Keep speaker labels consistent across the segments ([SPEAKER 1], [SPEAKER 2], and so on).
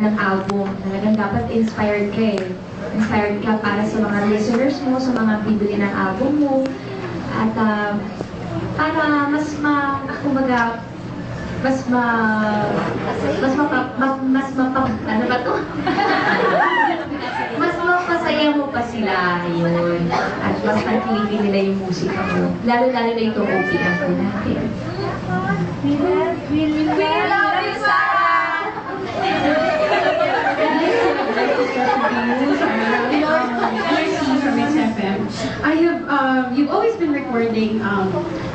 [SPEAKER 1] ng album. Talagang dapat inspired ka eh. Inspired ka para sa mga listeners mo, sa mga bibili ng album mo. At para kumbaga, ano ba to? Mas mapasaya mo pa sila yun. At mas nagpilipin nila yung musika mo. Lalo-lalo na itong OPM ko natin.
[SPEAKER 2] We love you, Sarah!
[SPEAKER 3] From XFM. You've always been recording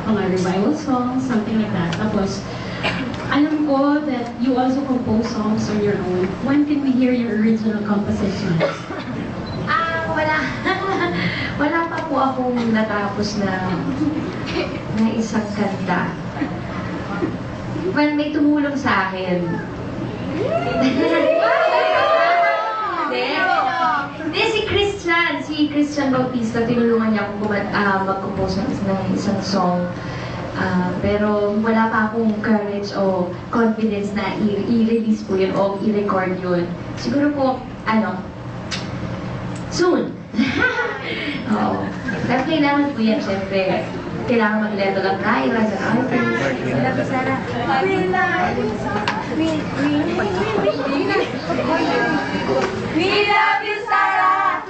[SPEAKER 3] mga revival songs, something like that. Tapos, alam ko that you also compose songs on your own. When can we hear your original compositions?
[SPEAKER 1] Wala. Wala pa po akong natapos na isang kanta. Well, may tumulong sa akin. Hindi, si Christian Bautista, tinulungan niya akong mag-compose ng isang song. Pero wala pa akong courage o confidence na i-release po yun o i-record yun. Siguro po, soon. Oo. Pero kailangan po yan, syempre. Kailangan mag-level up tayo as an artist.
[SPEAKER 2] Love you, Sarah. We love you, Sarah!